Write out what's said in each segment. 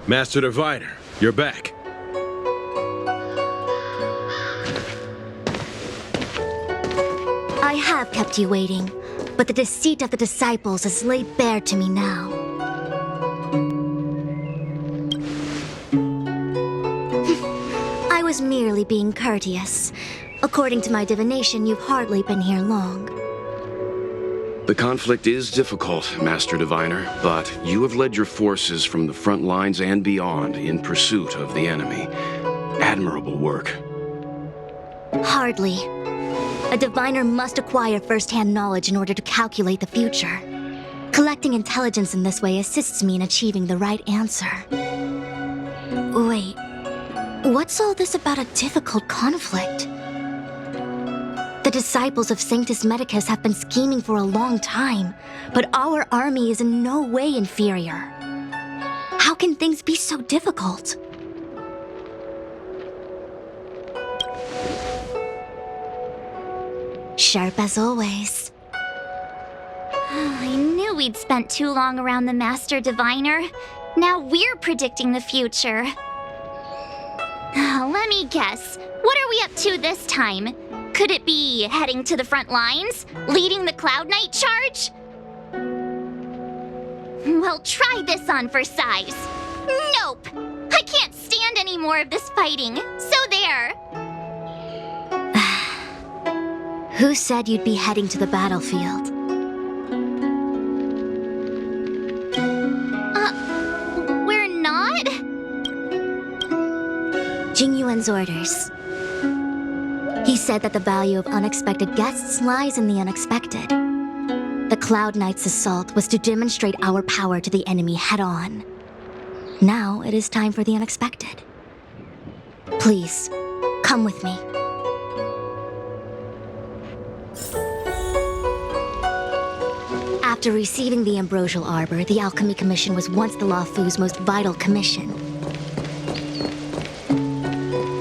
Master Diviner, you're back. I have kept you waiting, but the deceit of the disciples is laid bare to me now. I was merely being courteous. According to my divination, you've hardly been here long. The conflict is difficult, Master Diviner, but you have led your forces from the front lines and beyond in pursuit of the enemy. Admirable work. Hardly. A diviner must acquire first-hand knowledge in order to calculate the future. Collecting intelligence in this way assists me in achieving the right answer. Wait, what's all this about a difficult conflict? The disciples of Sanctus Medicus have been scheming for a long time, but our army is in no way inferior. How can things be so difficult? Sharp as always. I knew we'd spent too long around the Master Diviner. Now we're predicting the future. Let me guess. What are we up to this time? Could it be heading to the front lines? Leading the Cloud Knight charge? Well, try this on for size. Nope! I can't stand any more of this fighting. So there. Who said you'd be heading to the battlefield? We're not? Jingyuan's orders. He said that the value of unexpected guests lies in the unexpected. The Cloud Knight's assault was to demonstrate our power to the enemy head-on. Now it is time for the unexpected. Please, come with me. After receiving the Ambrosial Arbor, the Alchemy Commission was once the Luofu's most vital commission.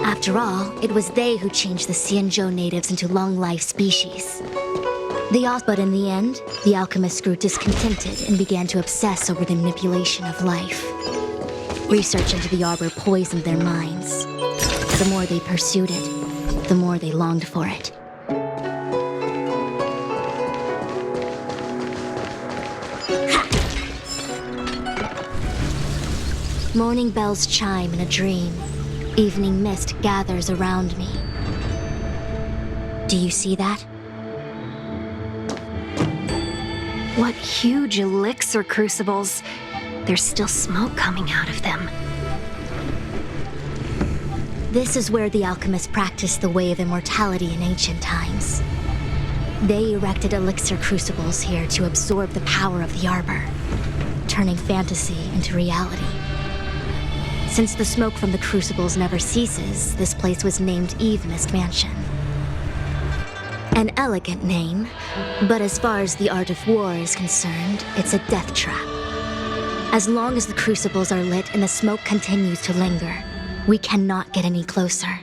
After all, it was they who changed the Xianzhou natives into long-life species. But in the end, the alchemists grew discontented and began to obsess over the manipulation of life. Research into the Arbor poisoned their minds. The more they pursued it, the more they longed for it. Morning bells chime in a dream. Evening mist gathers around me. Do you see that? What huge elixir crucibles. There's still smoke coming out of them. This is where the alchemists practiced the way of immortality in ancient times. They erected elixir crucibles here to absorb the power of the Arbor, turning fantasy into reality. Since the smoke from the crucibles never ceases, this place was named Eve Mist Mansion. An elegant name, but as far as the art of war is concerned, it's a death trap. As long as the crucibles are lit and the smoke continues to linger, we cannot get any closer.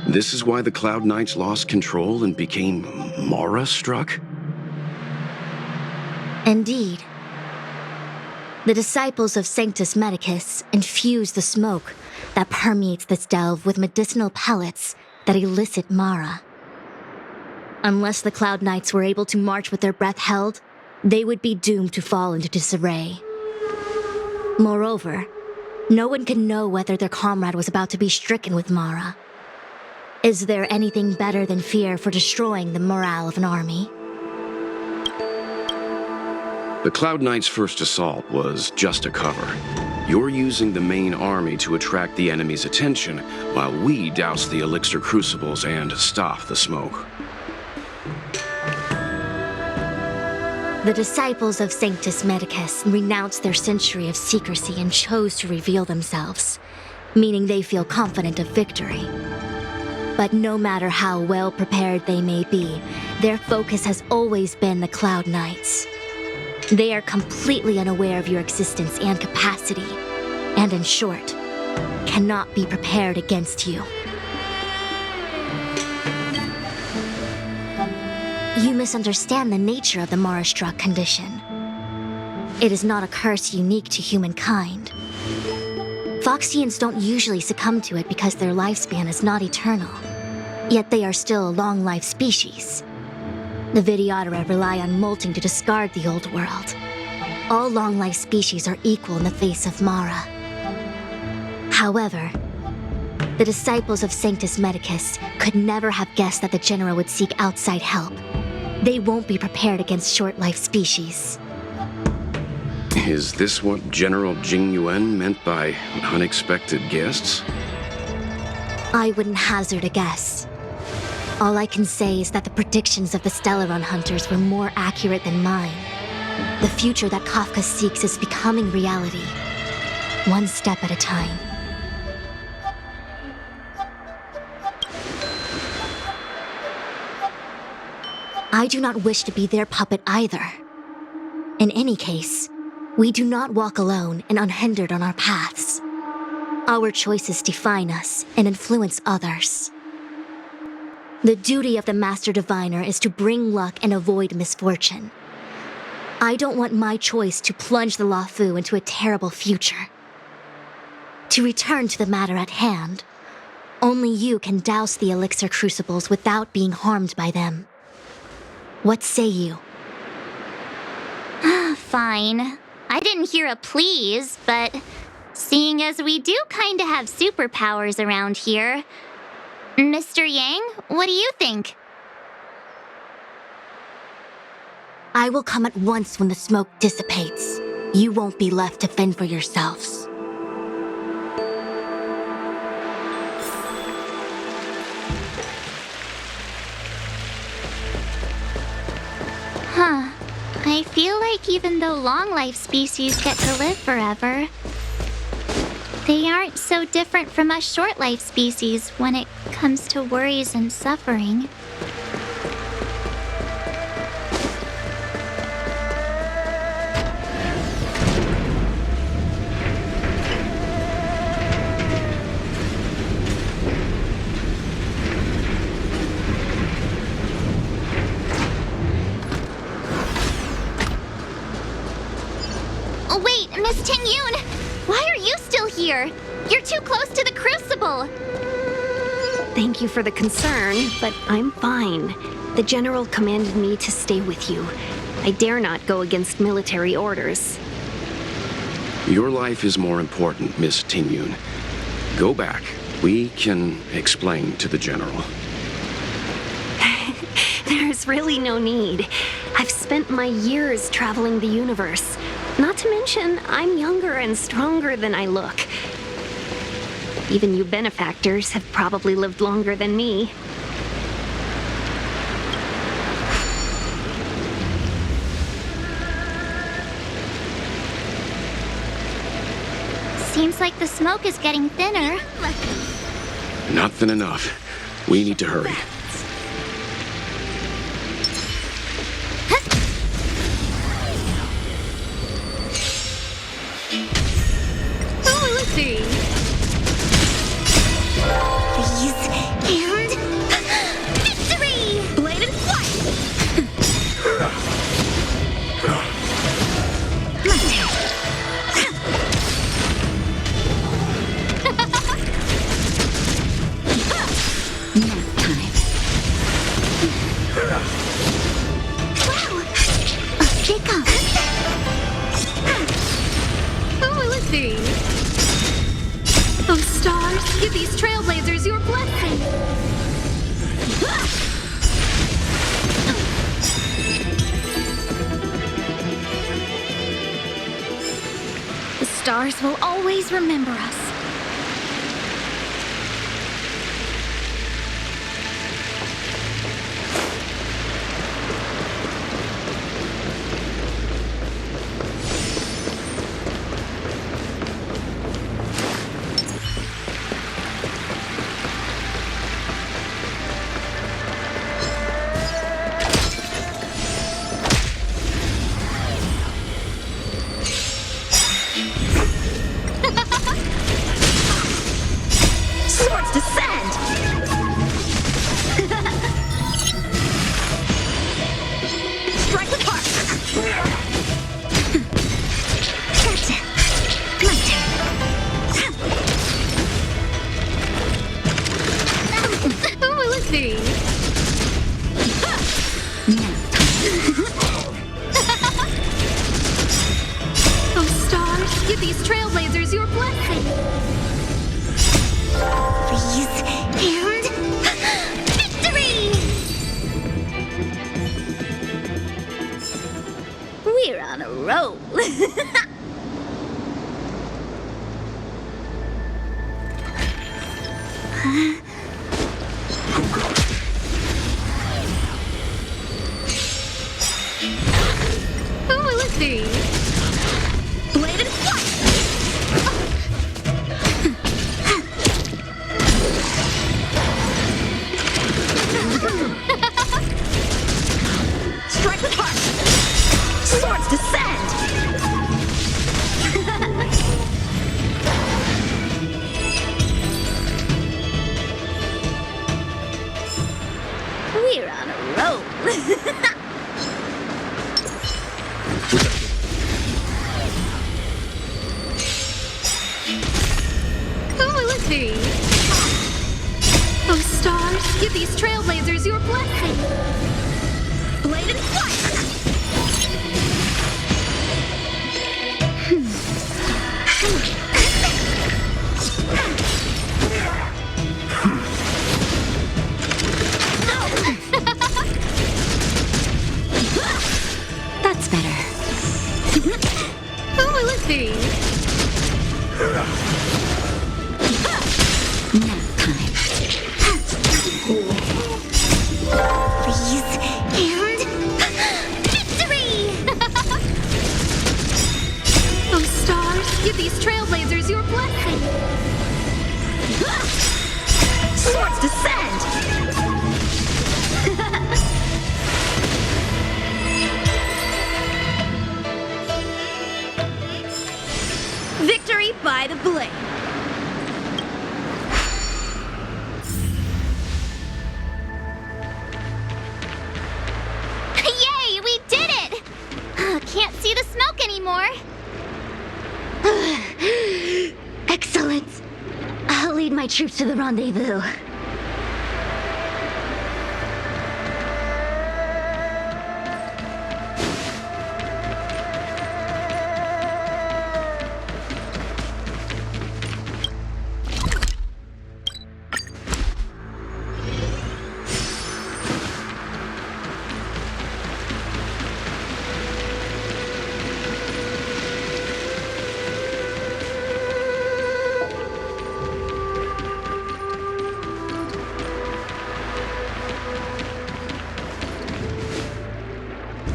This is why the Cloud Knights lost control and became Mara-struck? Indeed. The disciples of Sanctus Medicus infuse the smoke that permeates this delve with medicinal pellets that elicit Mara. Unless the Cloud Knights were able to march with their breath held, they would be doomed to fall into disarray. Moreover, no one can know whether their comrade was about to be stricken with Mara. Is there anything better than fear for destroying the morale of an army? The Cloud Knights' first assault was just a cover. You're using the main army to attract the enemy's attention, while we douse the elixir crucibles and stop the smoke. The disciples of Sanctus Medicus renounced their century of secrecy and chose to reveal themselves, meaning they feel confident of victory. But no matter how well prepared they may be, their focus has always been the Cloud Knights. They are completely unaware of your existence and capacity, and in short, cannot be prepared against you. You misunderstand the nature of the Mara-struck condition. it is not a curse unique to humankind. Foxians don't usually succumb to it because their lifespan is not eternal. Yet they are still a long-life species. The Vidyadhara rely on molting to discard the old world. All long-life species are equal in the face of Mara. However, the disciples of Sanctus Medicus could never have guessed that the General would seek outside help. They won't be prepared against short-life species. Is this what General Jing Yuan meant by unexpected guests? I wouldn't hazard a guess. All I can say is that the predictions of the Stellaron hunters were more accurate than mine. The future that Kafka seeks is becoming reality, one step at a time. I do not wish to be their puppet either. In any case, we do not walk alone and unhindered on our paths. Our choices define us and influence others. The duty of the Master Diviner is to bring luck and avoid misfortune. I don't want my choice to plunge the Luofu into a terrible future. To return to the matter at hand, only you can douse the elixir crucibles without being harmed by them. What say you? Fine. I didn't hear a please, but seeing as we do kinda have superpowers around here, Mr. Yang, what do you think? I will come at once when the smoke dissipates. You won't be left to fend for yourselves. Huh. I feel like even though long-life species get to live forever, they aren't so different from us short-life species when it comes to worries and suffering. Wait, Miss Ting-Yun! Why are you still here? You're too close to the crucible! Thank you for the concern, but I'm fine. The General commanded me to stay with you. I dare not go against military orders. Your life is more important, Miss Ting-Yun. Go back. We can explain to the General. There's really no need. I've spent my years traveling the universe. Not to mention, I'm younger and stronger than I look. Even you benefactors have probably lived longer than me. Seems like the smoke is getting thinner. Not thin enough. We need to hurry. Those stars, give these Trailblazers your blessing! The stars will always remember us. roll. Who will it be? Bladed flight! Strike with heart! Swords descend! We're on a roll. Who will it be? Oh, stars, give these trailblazers your blessing. Bladed flight! That's better. Who will it be? Nap time. Please, and victory! Oh, stars, give these trailblazers your blessing. Swords descend! Victory by the blade. Yay, we did it! Can't see the smoke anymore. Excellent. I'll lead my troops to the rendezvous.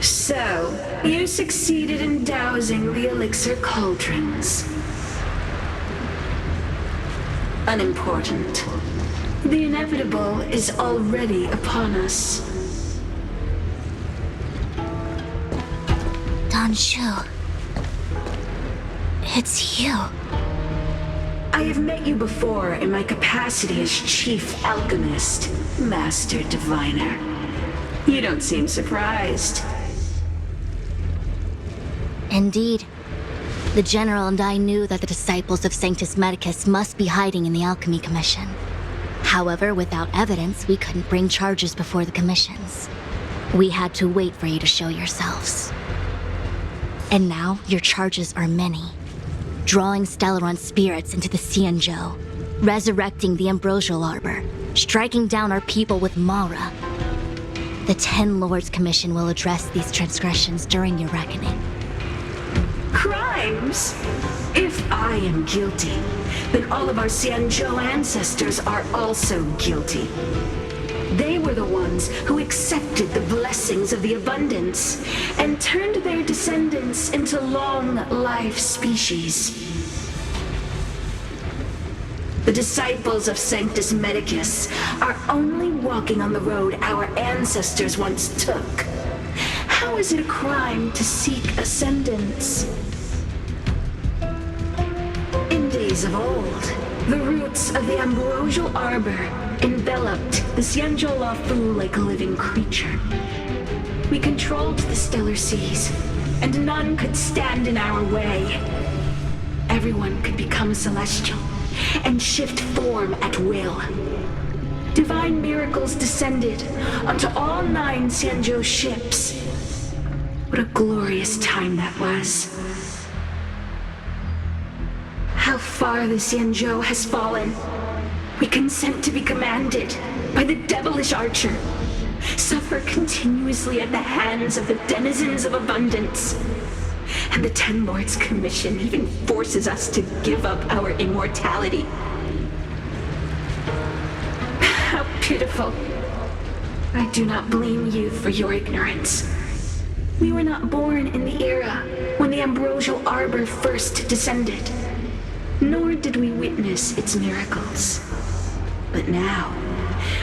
So, you succeeded in dousing the elixir cauldrons. Unimportant. The inevitable is already upon us. Danshu. It's you. I have met you before in my capacity as Chief Alchemist, Master Diviner. You don't seem surprised. Indeed. The General and I knew that the disciples of Sanctus Medicus must be hiding in the Alchemy Commission. However, without evidence, we couldn't bring charges before the commissions. We had to wait for you to show yourselves. And now, your charges are many. Drawing Stellaron spirits into the Xianzhou, resurrecting the Ambrosial Arbor, striking down our people with Mara. The Ten Lords Commission will address these transgressions during your reckoning. Crimes? If I am guilty, then all of our Xianzhou ancestors are also guilty. They were the ones who accepted the blessings of the abundance and turned their descendants into long-life species. The disciples of Sanctus Medicus are only walking on the road our ancestors once took. How is it a crime to seek ascendance? In days of old, the roots of the Ambrosial Arbor enveloped the Xianzhou Lafu like a living creature. We controlled the stellar seas, and none could stand in our way. Everyone could become a celestial and shift form at will. Divine miracles descended onto all 9 Xianzhou ships. What a glorious time that was. How far the Xianzhou has fallen. We consent to be commanded by the devilish archer. Suffer continuously at the hands of the denizens of abundance. And the Ten Lords' commission even forces us to give up our immortality. How pitiful. I do not blame you for your ignorance. We were not born in the era when the Ambrosial Arbor first descended, nor did we witness its miracles. But now,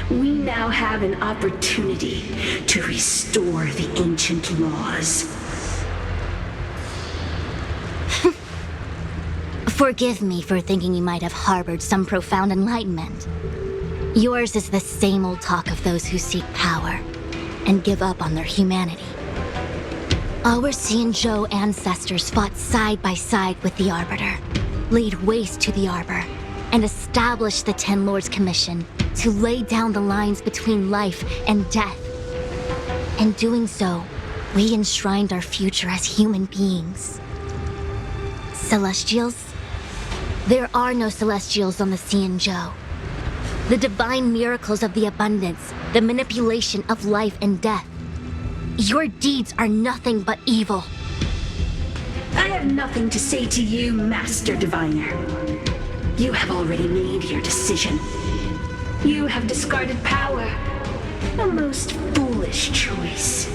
we now have an opportunity to restore the ancient laws. Forgive me for thinking you might have harbored some profound enlightenment. Yours is the same old talk of those who seek power and give up on their humanity. Our Xianzhou ancestors fought side by side with the Arbiter, laid waste to the Arbor, and established the Ten Lords' Commission to lay down the lines between life and death. In doing so, we enshrined our future as human beings. Celestials? There are no Celestials on the Xianzhou. The divine miracles of the abundance, the manipulation of life and death. Your deeds are nothing but evil. I have nothing to say to you, Master Diviner. You have already made your decision. You have discarded power. A most foolish choice.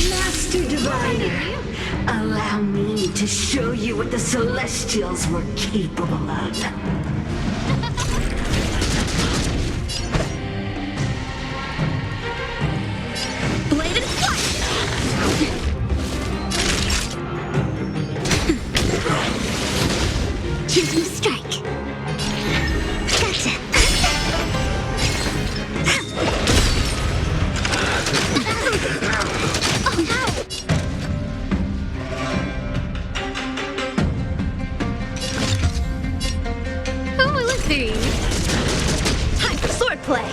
Master Diviner, allow me to show you what the Celestials were capable of. Blade and flash! Choose new strike. Gotcha. Oh no! Oh, let's see. Time for swordplay.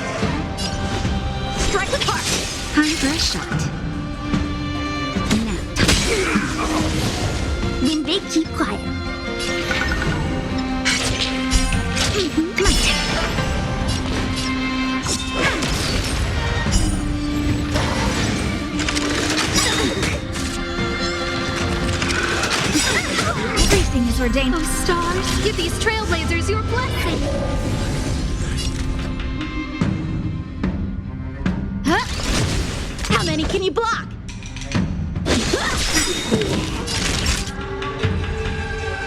Strike with heart. Time for a shot. Now, When they keep quiet. My turn. everything is ordained. Oh, stars, give these trailblazers your blessing. Huh? How many can you block?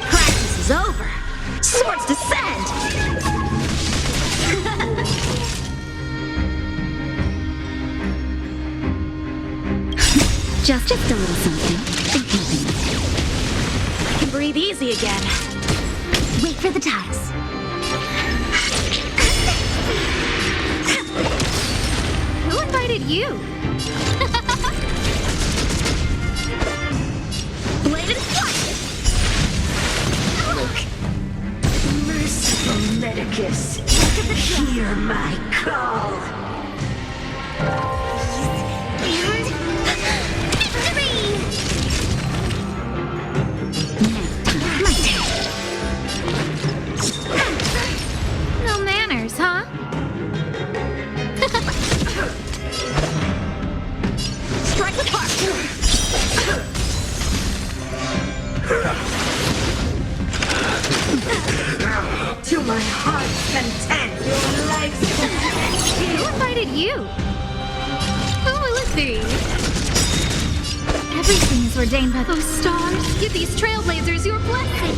Practice is over. Swords descend! Just a little something. I can breathe easy again. Wait for the tiles. Who invited you? Blade and flight! Merciful Medicus, hear my call. No manners, huh? Strike with heart! To my heart's content, your life's content. Who invited you? Who will it be? Everything is ordained by those stars. Give these trailblazers your blessing.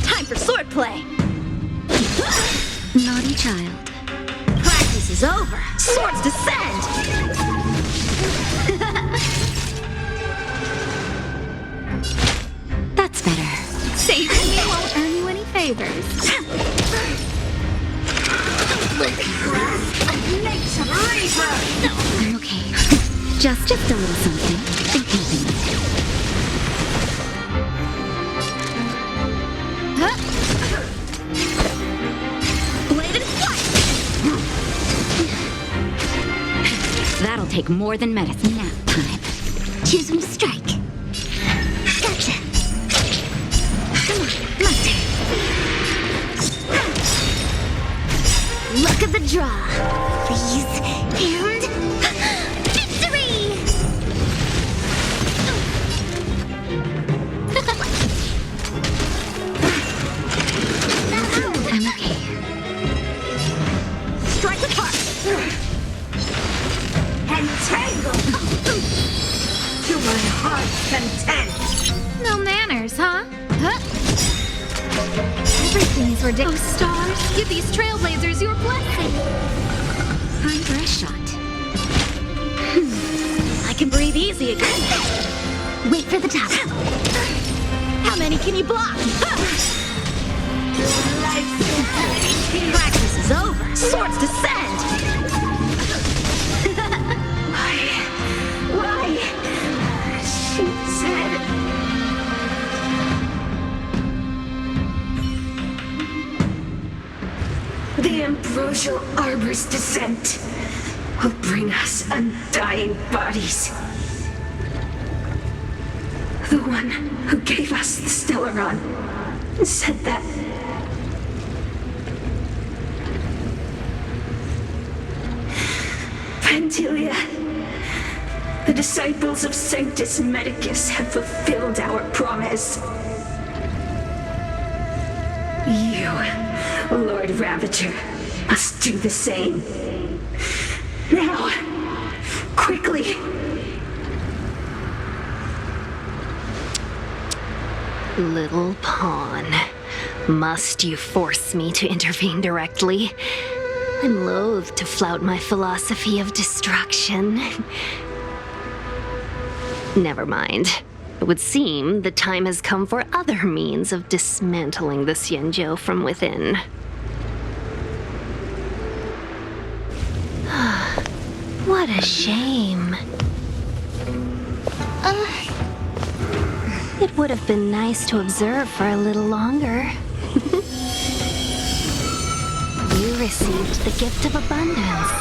Time for swordplay! Naughty child. Practice is over. Swords descend! That's better. Saving me won't earn you any favors. I'm okay. Just a little something. That'll take more than medicine. Nap time. Choose when to strike. Gotcha. Come on, my turn. Luck of the draw. Please. And... victory! I'm okay. Strike with heart! Entangle! To my heart's content! No manners, huh? Everything is ridiculous. Oh, stars, give these trailblazers your blessing. Time for a shot. I can breathe easy again. Wait for the top. How many can you block? Practice is over. Swords descend. Why? She said... The ambrosial arbor's descent will bring us undying bodies. The one who gave us the Stellaron said that... Pantilia, the disciples of Sanctus Medicus have fulfilled our promise. You, Lord Ravager, must do the same. Now, quickly. Little pawn. Must you force me to intervene directly? I'm loath to flout my philosophy of destruction. Never mind. It would seem the time has come for other means of dismantling the Xianzhou from within. What a shame. It would have been nice to observe for a little longer. You received the gift of abundance.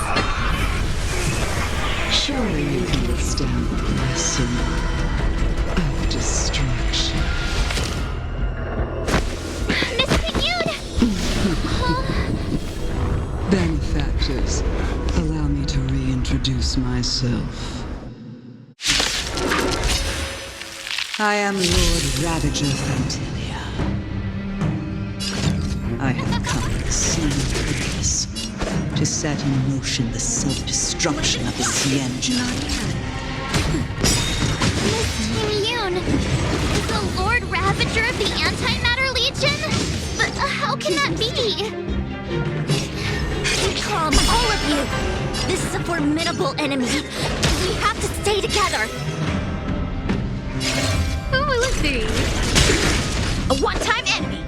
Surely you can withstand the blessing of destruction. Miss Pignoud! Benefactors, allow me to reintroduce myself. I am Lord Ravager Fantilia. I have come with a single purpose, to set in motion the self-destruction of the Xianzhou. Miss Pignoud, is the Lord Ravager of the Antimatter Legion? But how can that be? Calm, all of you. This is a formidable enemy. We have to stay together. Who will it be? A one-time enemy.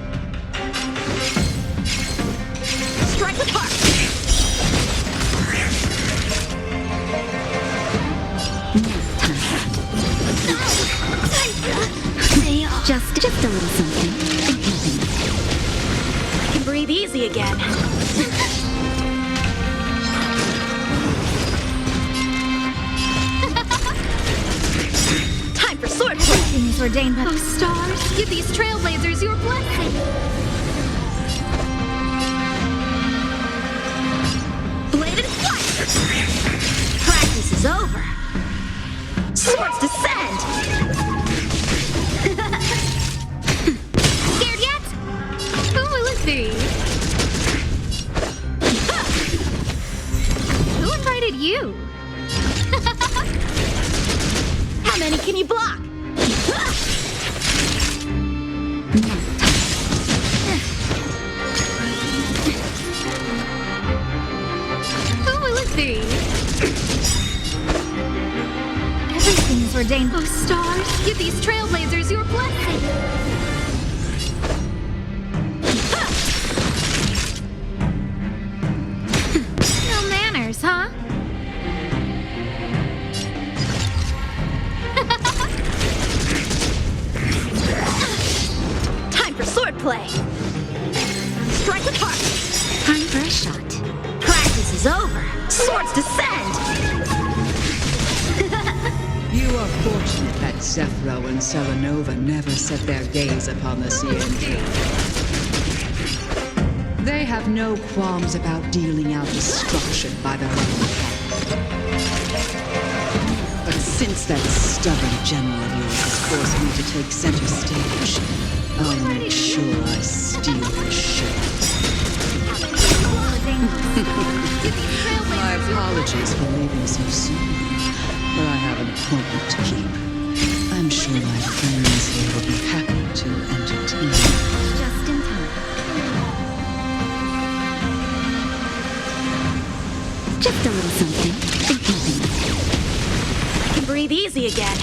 Strike with heart. Just a little something. I can breathe easy again. Time for sword play. Everything is ordained by... Oh, stars, give these trailblazers your blessing. Bladed fire. Practice is over. Swords descend. Scared yet? Who will it be? Who invited you? How many can you block? Who will it be? Everything is ordained. Oh, stars, give these trailblazers your blessing. No manners, huh? Time for sword play. Strike with heart. Time for a shot. Practice is over. Swords descend. Fortunate that Zephyro and Selenova never set their gaze upon the CNT. They have no qualms about dealing out destruction by their own hand. But since that stubborn general of yours has forced me to take center stage, I'll make sure I steal his show. My apologies for leaving so soon, but I have an appointment to keep. I'm sure my friends here will be happy to entertain you. Just in time. Just a little something. Think nothing. I can breathe easy again.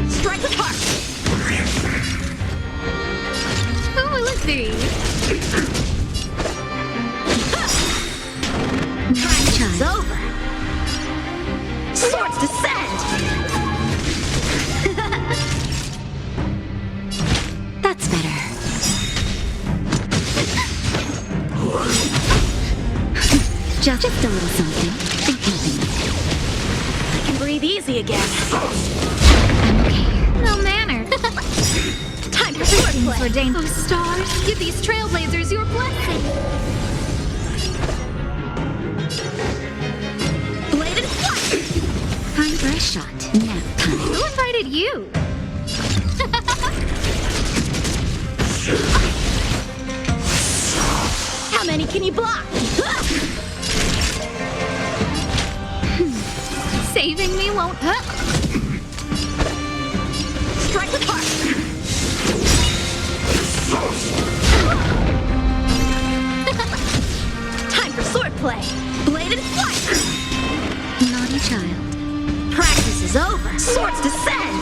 Strike the park! Who will it be? Time's over. Swords descend! That's better. Just a little something. Think nothing. I can breathe easy again. I'm okay. No manner. Time for swordplay! Ordained. Oh, stars, give these trailblazers your blessing. Bladed flight! Time for a shot. Nap time. Who invited you? How many can you block? Saving me won't hurt. Strike the park! Time for swordplay! Bladed flight! Naughty child. Practice is over! Swords descend!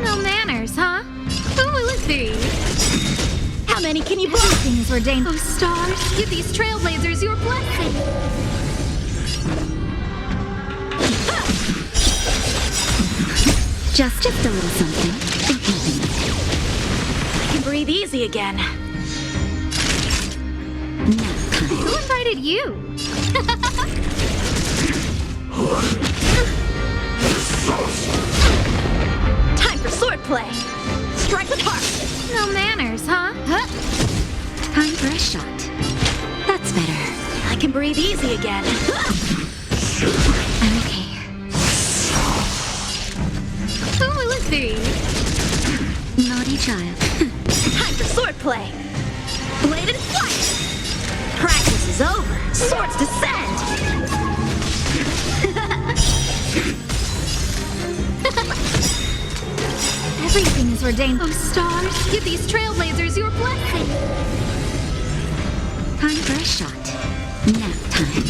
No manners, huh? Who will it be? How many can you block? Everything is ordained. Oh, stars, give these trailblazers your blessing. Just a little something. Think nothing. I can breathe easy again. Nap time. Who invited you? Time for swordplay! Strike the park! No manners, huh? Time for a shot. That's better. I can breathe easy again. I'm okay. Who will it be? Naughty child. Time for swordplay! Bladed flight! Practice is over! Swords descend! Everything is ordained. Oh, stars, give these trailblazers your blessing. Time for a shot. Nap time.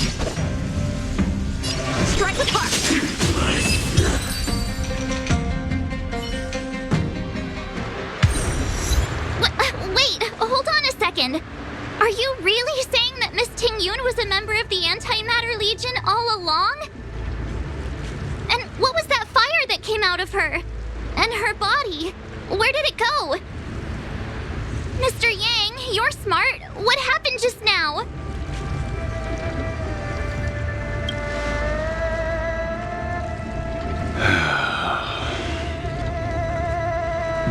Strike the park! Wait, hold on a second. Are you really saying that Miss Ting-Yun was a member of the Antimatter Legion all along? And what was that fire that came out of her? And her body? Where did it go? Mr. Yang, you're smart. What happened just now?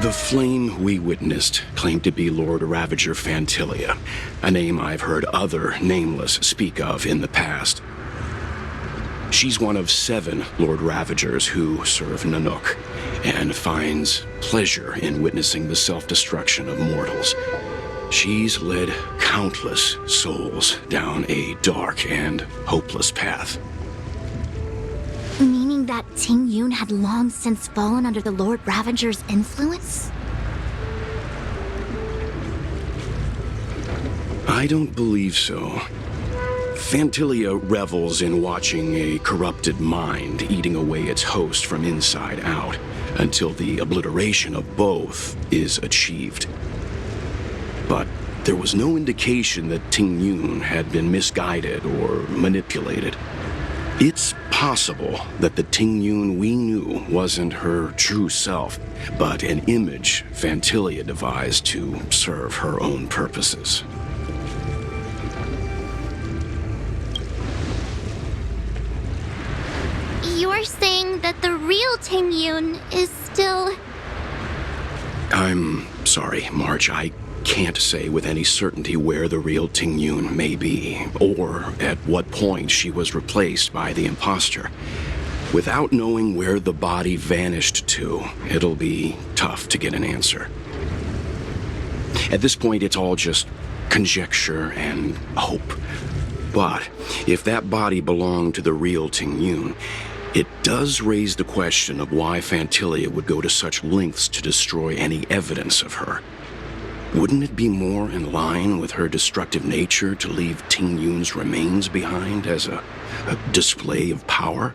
The flame we witnessed claimed to be Lord Ravager Fantilia, a name I've heard other nameless speak of in the past. She's one of 7 Lord Ravagers who serve Nanook, and finds pleasure in witnessing the self-destruction of mortals. She's led countless souls down a dark and hopeless path. Meaning that Ting-Yun had long since fallen under the Lord Ravager's influence? I don't believe so. Fantilia revels in watching a corrupted mind eating away its host from inside out, until the obliteration of both is achieved. But There was no indication that Ting Yun had been misguided or manipulated. It's possible that the Ting Yun we knew wasn't her true self, but an image Fantilia devised to serve her own purposes. You're saying that the real Ting Yun is still... I'm sorry, March. I can't say with any certainty where the real Ting Yun may be, or at what point she was replaced by the imposter. Without knowing where the body vanished to, it'll be tough to get an answer. At this point, it's all just conjecture and hope. But if that body belonged to the real Ting Yun, it does raise the question of why Fantilia would go to such lengths to destroy any evidence of her. Wouldn't it be more in line with her destructive nature to leave Ting Yun's remains behind as a display of power?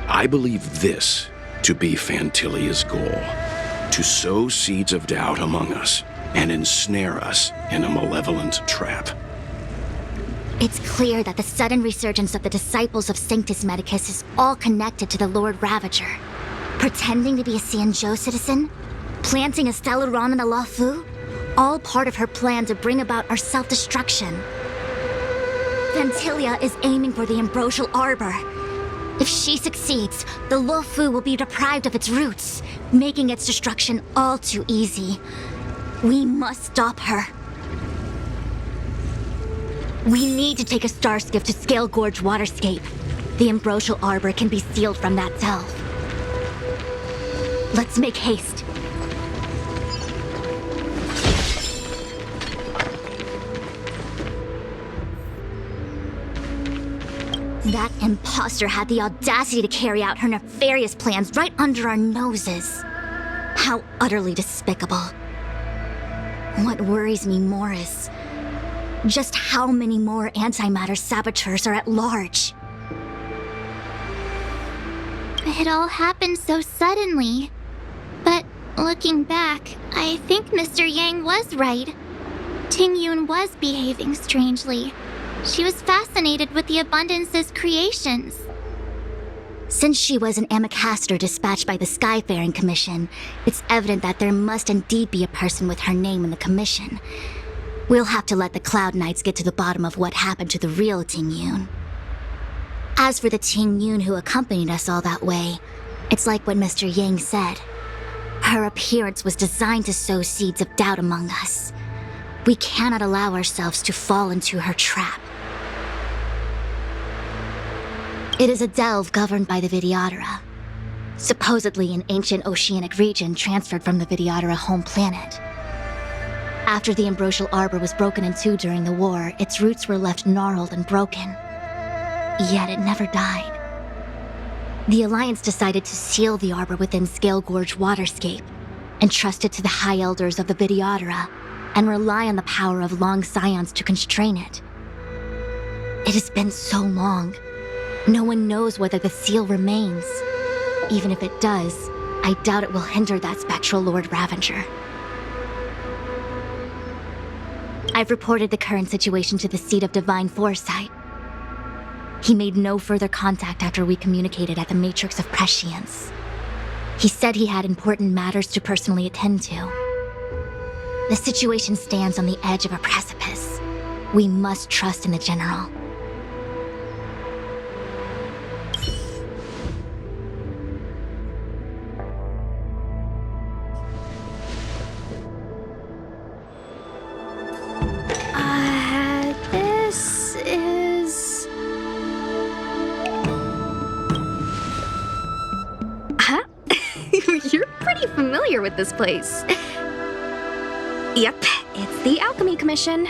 I believe this to be Fantilia's goal, to sow seeds of doubt among us and ensnare us in a malevolent trap. It's clear that the sudden resurgence of the disciples of Sanctus Medicus is all connected to the Lord Ravager. Pretending to be a Xianzhou citizen? Planting a Stellaron in the Luofu? All part of her plan to bring about our self-destruction. Fantilia is aiming for the Ambrosial Arbor. If she succeeds, the Luofu will be deprived of its roots, making its destruction all too easy. We must stop her. We need to take a star skiff to Scale Gorge Waterscape. The Ambrosial Arbor can be sealed from that delve. Let's make haste. That imposter had the audacity to carry out her nefarious plans right under our noses. How utterly despicable. What worries me more is just how many more antimatter saboteurs are at large. It all happened so suddenly. But looking back, I think Mr. Yang was right. Ting Yun was behaving strangely. She was fascinated with the Abundance's creations. Since she was an Amicastor dispatched by the Skyfaring Commission, it's evident that there must indeed be a person with her name in the commission. We'll have to let the Cloud Knights get to the bottom of what happened to the real Ting Yun. As for the Ting Yun who accompanied us all that way, it's like what Mr. Yang said. Her appearance was designed to sow seeds of doubt among us. We cannot allow ourselves to fall into her trap. It is a delve governed by the Vidyadhara, supposedly an ancient oceanic region transferred from the Vidyadhara home planet. After the Ambrosial Arbor was broken in two during the war, its roots were left gnarled and broken. Yet it never died. The Alliance decided to seal the arbor within Scale Gorge Waterscape, entrust it to the High Elders of the Vidyadhara, and rely on the power of long scions to constrain it. It has been so long. No one knows whether the seal remains. Even if it does, I doubt it will hinder that spectral Lord Ravager. I've reported the current situation to the Seat of Divine Foresight. He made no further contact after we communicated at the Matrix of Prescience. He said he had important matters to personally attend to. The situation stands on the edge of a precipice. We must trust in the General. This is... Huh? You're pretty familiar with this place. Yep, it's the Alchemy Commission.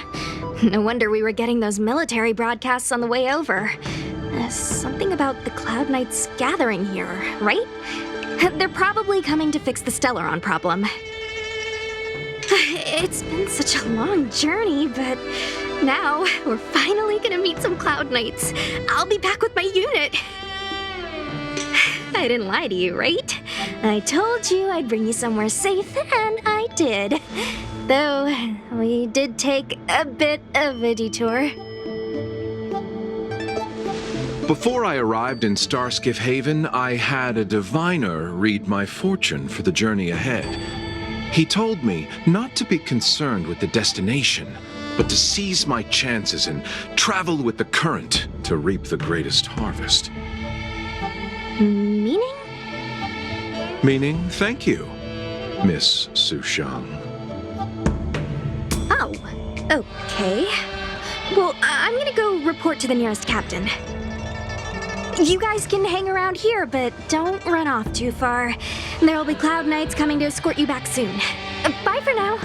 No wonder we were getting those military broadcasts on the way over. Something about the Cloud Knights gathering here, right? They're probably coming to fix the Stellaron problem. It's been such a long journey, but now we're finally gonna meet some Cloud Knights. I'll be back with my unit. I didn't lie to you, right? I told you I'd bring you somewhere safe, and I did. Though, we did take a bit of a detour. Before I arrived in Starskiff Haven, I had a diviner read my fortune for the journey ahead. He told me not to be concerned with the destination, but to seize my chances and travel with the current to reap the greatest harvest. Meaning? Meaning, thank you, Miss Sushang. Oh, okay. Well, I'm gonna go report to the nearest captain. You guys can hang around here, but don't run off too far. There'll be Cloud Knights coming to escort you back soon. Bye for now.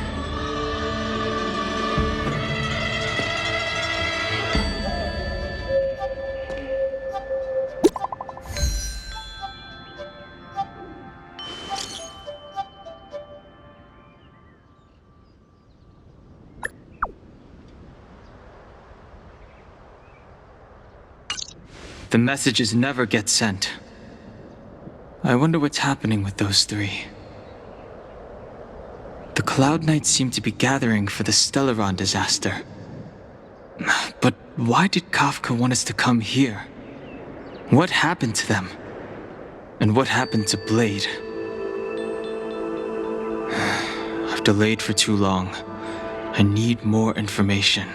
The messages never get sent. I wonder what's happening with those three. The Cloud Knights seem to be gathering for the Stellaron disaster. But why did Kafka want us to come here? What happened to them? And what happened to Blade? I've delayed for too long. I need more information.